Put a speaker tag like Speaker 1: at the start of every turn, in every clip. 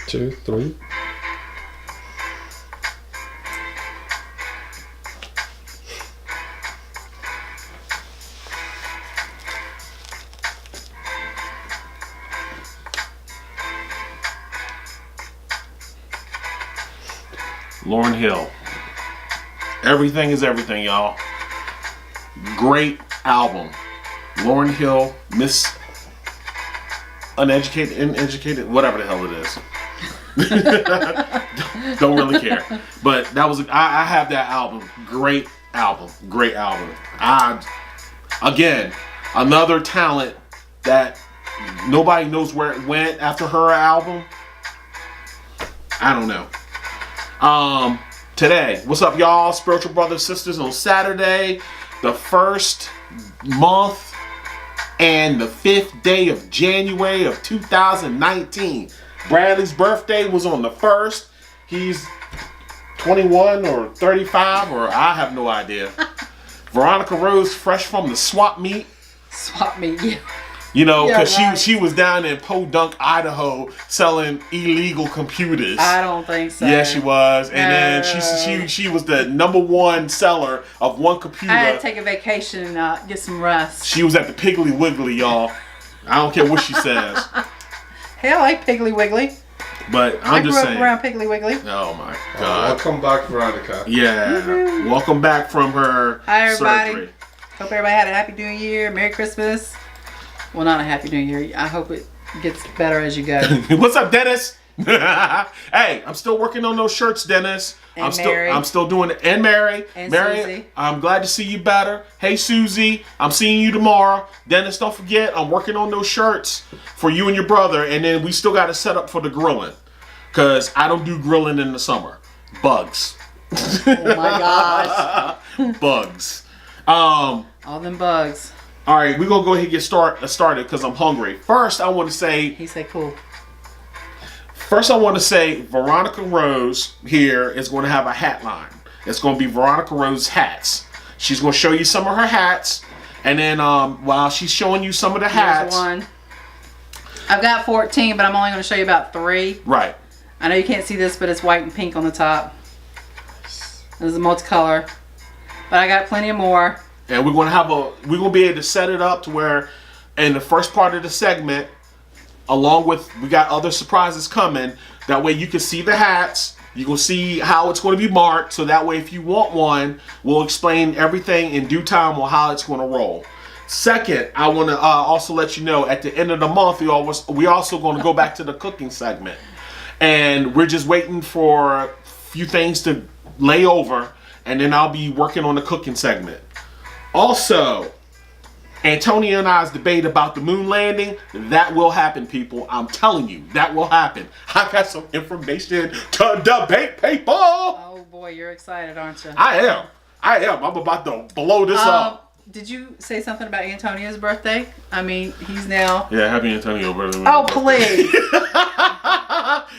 Speaker 1: Two, three.
Speaker 2: Lauryn Hill. Everything is everything, y'all. Great album. Lauryn Hill, Miss Uneducated, Uneducated, whatever the hell it is. Don't really care. But that was, I have that album. Great album. Great album. Again, another talent that nobody knows where it went after her album. I don't know. Today, what's up, y'all? Spiritual Brothers, Sisters on Saturday, the first month and the 5th day of January of 2019. Bradley's birthday was on the 1st. He's 21 or 35, or I have no idea. Veronica Rose, fresh from the swap meet.
Speaker 3: Swap meet, yeah.
Speaker 2: You know, because
Speaker 3: right.
Speaker 2: she was down in Podunk, Idaho, selling illegal computers.
Speaker 3: I don't think so.
Speaker 2: Yes, she was, and then she was the #1 seller of one computer.
Speaker 3: I had to take a vacation and get some rest.
Speaker 2: She was at the Piggly Wiggly, y'all. I don't care what she says,
Speaker 3: Hey, I like Piggly Wiggly.
Speaker 2: but
Speaker 3: I
Speaker 2: I'm
Speaker 3: grew
Speaker 2: just
Speaker 3: up
Speaker 2: saying.
Speaker 3: around Piggly Wiggly.
Speaker 2: Oh my God!
Speaker 1: Welcome back, Veronica.
Speaker 2: Yeah, welcome back from her
Speaker 3: Hi, everybody.
Speaker 2: surgery.
Speaker 3: Hope everybody had a happy New Year, Merry Christmas. Well, not a happy New Year. I hope it gets better as you go.
Speaker 2: What's up, Dennis? Hey, I'm still working on those shirts, Dennis.
Speaker 3: And Mary.
Speaker 2: I'm still doing it. And Mary.
Speaker 3: And
Speaker 2: Mary,
Speaker 3: Susie.
Speaker 2: I'm glad to see you better. Hey, Susie, I'm seeing you tomorrow. Dennis, don't forget, I'm working on those shirts for you and your brother. And then we still got to set up for the grilling. Because I don't do grilling in the summer. Bugs.
Speaker 3: Oh my gosh.
Speaker 2: Bugs.
Speaker 3: All them bugs.
Speaker 2: All right, we're going to go ahead and get started because I'm hungry. First, I want to say...
Speaker 3: He said cool.
Speaker 2: First, I want to say Veronica Rose here is going to have a hat line. It's going to be Veronica Rose hats. She's going to show you some of her hats. And then while she's showing you some of the hats...
Speaker 3: Here's one. I've got 14, but I'm only going to show you about 3.
Speaker 2: Right.
Speaker 3: I know you can't see this, but it's white and pink on the top. This is a multicolor. But I got plenty of more.
Speaker 2: And we're going to be able to set it up to where in the first part of the segment, along with, we got other surprises coming. That way you can see the hats. You can see how it's going to be marked. So that way if you want one, we'll explain everything in due time on how it's going to roll. Second, I want to also let you know at the end of the month, we also going to go back to the cooking segment. And we're just waiting for a few things to lay over. And then I'll be working on the cooking segment. Also, Antonio and I's debate about the moon landing, that will happen, people. I'm telling you, that will happen. I got some information to debate, people.
Speaker 3: Oh boy, you're excited, aren't you?
Speaker 2: I am. I'm about to blow this up.
Speaker 3: Did you say something about Antonio's birthday? I mean, he's now...
Speaker 2: Yeah, happy Antonio birthday.
Speaker 3: Oh, please.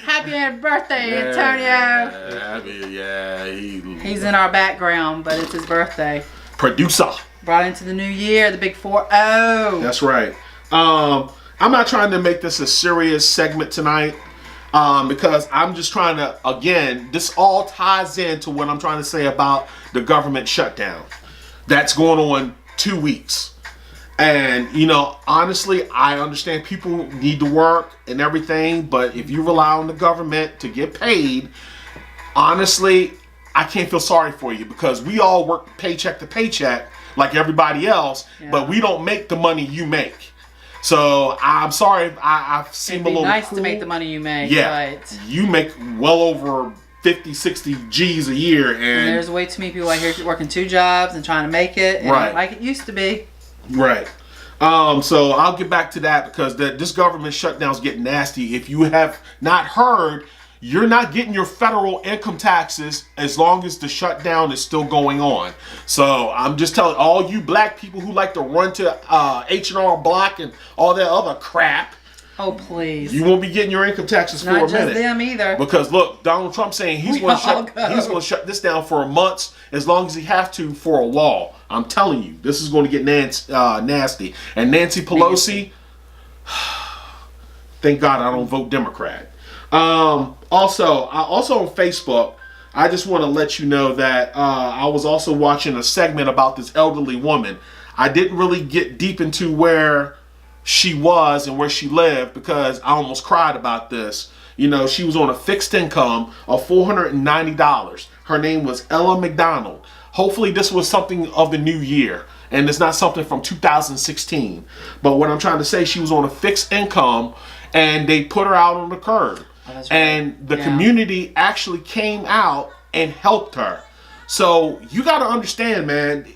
Speaker 3: Happy birthday, Antonio. He's in our background, but it's his birthday.
Speaker 2: Producer.
Speaker 3: Brought into the new year, the big 4-0.
Speaker 2: That's right. I'm not trying to make this a serious segment tonight because I'm just trying to, again, this all ties into what I'm trying to say about the government shutdown. That's going on 2 weeks. And, you know, honestly, I understand people need to work and everything, but if you rely on the government to get paid, honestly, I can't feel sorry for you because we all work paycheck to paycheck like everybody else, but we don't make the money you make. So I'm sorry, I seem a little
Speaker 3: nice
Speaker 2: cruel.
Speaker 3: to make the money you make.
Speaker 2: Yeah,
Speaker 3: But
Speaker 2: you make well over 50, 60 G's a year, and
Speaker 3: there's way too many people out here working 2 jobs and trying to make it, and
Speaker 2: Right.
Speaker 3: like it used to be.
Speaker 2: right. So I'll get back to that because this government shutdown's getting nasty. If you have not heard, you're not getting your federal income taxes as long as the shutdown is still going on. So I'm just telling all you black people who like to run to H&R Block and all that other crap,
Speaker 3: Oh, please.
Speaker 2: you won't be getting your income taxes for
Speaker 3: Not
Speaker 2: a
Speaker 3: just
Speaker 2: minute.
Speaker 3: them either.
Speaker 2: Because look, Donald Trump saying he's
Speaker 3: We
Speaker 2: going
Speaker 3: all
Speaker 2: to
Speaker 3: go.
Speaker 2: shut this down for months as long as he have to for a wall. I'm telling you, this is going to get nasty. And Nancy Pelosi, thank God I don't vote Democrat. Also on Facebook, I just want to let you know that I was also watching a segment about this elderly woman. I didn't really get deep into where she was and where she lived because I almost cried about this. You know, she was on a fixed income of $490. Her name was Ella McDonald. Hopefully this was something of the new year and it's not something from 2016. But what I'm trying to say, she was on a fixed income and they put her out on the curb.
Speaker 3: Oh, that's right.
Speaker 2: And the community actually came out and helped her. So you got to understand, man.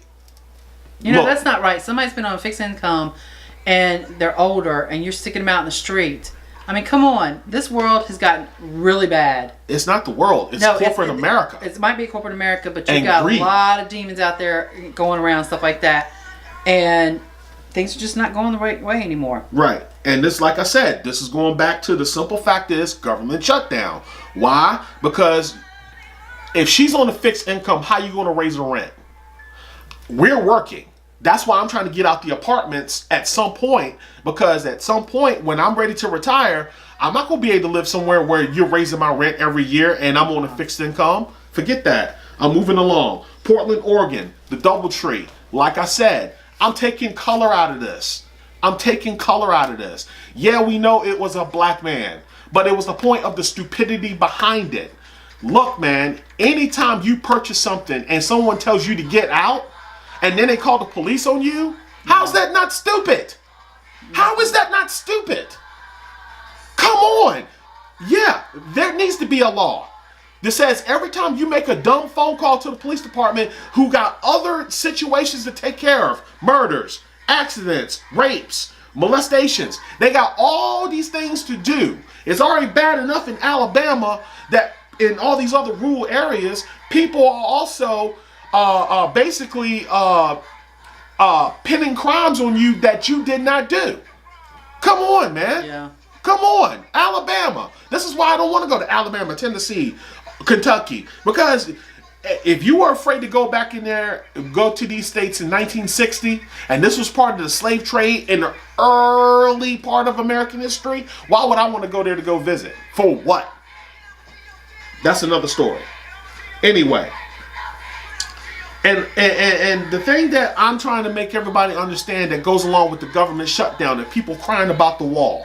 Speaker 3: You know,
Speaker 2: Look,
Speaker 3: that's not right. Somebody's been on a fixed income and they're older and you're sticking them out in the street. I mean, come on. This world has gotten really bad.
Speaker 2: it's not the world. It's corporate America.
Speaker 3: It might be corporate America, but you
Speaker 2: And
Speaker 3: got
Speaker 2: greed.
Speaker 3: a lot of demons out there going around, stuff like that. And things are just not going the right way anymore.
Speaker 2: Right. And this, like I said, this is going back to the simple fact is government shutdown. Why? Because if she's on a fixed income, how you going to raise the rent? We're working. That's why I'm trying to get out the apartments at some point, because at some point when I'm ready to retire, I'm not going to be able to live somewhere where you're raising my rent every year and I'm on a fixed income. Forget that. I'm moving along. Portland, Oregon, the DoubleTree. Like I said, I'm taking color out of this. I'm taking color out of this. Yeah, we know it was a black man, but it was the point of the stupidity behind it. Look, man, anytime you purchase something and someone tells you to get out, and then they call the police on you, how's that not stupid? How is that not stupid? Come on. Yeah, there needs to be a law that says every time you make a dumb phone call to the police department who got other situations to take care of, murders, accidents, rapes, molestations, they got all these things to do. It's already bad enough in Alabama that in all these other rural areas, people are also basically pinning crimes on you that you did not do. Come on, man.
Speaker 3: Yeah.
Speaker 2: Come on, Alabama. This is why I don't want to go to Alabama, Tennessee, Kentucky, because if you were afraid to go back in there, go to these states in 1960, and this was part of the slave trade in the early part of American history, why would I want to go there to go visit? For what? That's another story. Anyway. And the thing that I'm trying to make everybody understand that goes along with the government shutdown and people crying about the wall.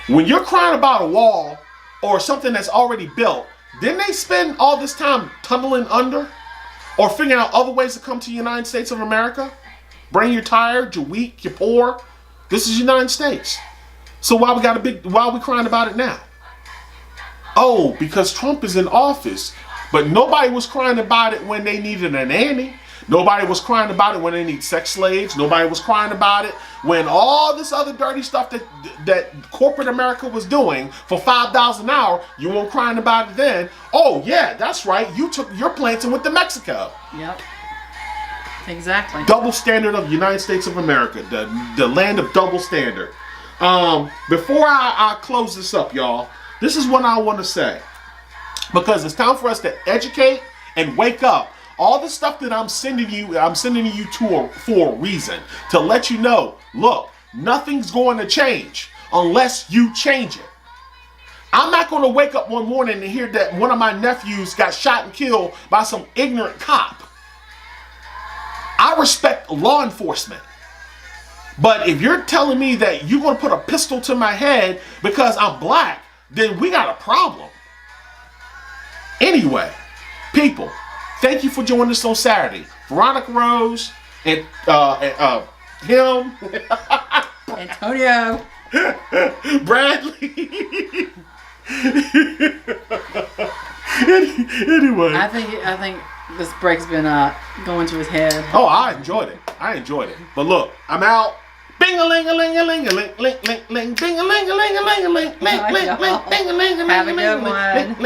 Speaker 2: When you're crying about a wall or something that's already built, didn't they spend all this time tunneling under or figuring out other ways to come to the United States of America? Brain, you're tired, you're weak, you're poor. This is the United States. So why are we crying about it now? Oh, because Trump is in office. But nobody was crying about it when they needed a nanny. Nobody was crying about it when they need sex slaves. Nobody was crying about it when all this other dirty stuff that corporate America was doing for $5 an hour, you weren't crying about it then. Oh, yeah, that's right. You took your plants and went to Mexico.
Speaker 3: Yep. Exactly.
Speaker 2: Double standard of the United States of America. The land of double standard. Before I close this up, y'all, this is what I want to say. Because it's time for us to educate and wake up. All the stuff that I'm sending you for a reason. To let you know, look, nothing's going to change unless you change it. I'm not going to wake up one morning and hear that one of my nephews got shot and killed by some ignorant cop. I respect law enforcement. But if you're telling me that you're going to put a pistol to my head because I'm black, then we got a problem. Anyway, people, thank you for joining us on Saturday. Veronica Rose and him,
Speaker 3: Antonio.
Speaker 2: Bradley. Anyway,
Speaker 3: I think this break's been going to his head.
Speaker 2: oh, I enjoyed it. But look, I'm out. Bing a ling a ling a ling a ling ling ling ling. Bing a ling a ling a ling a ling ling ling ling ling.
Speaker 3: Have a good one.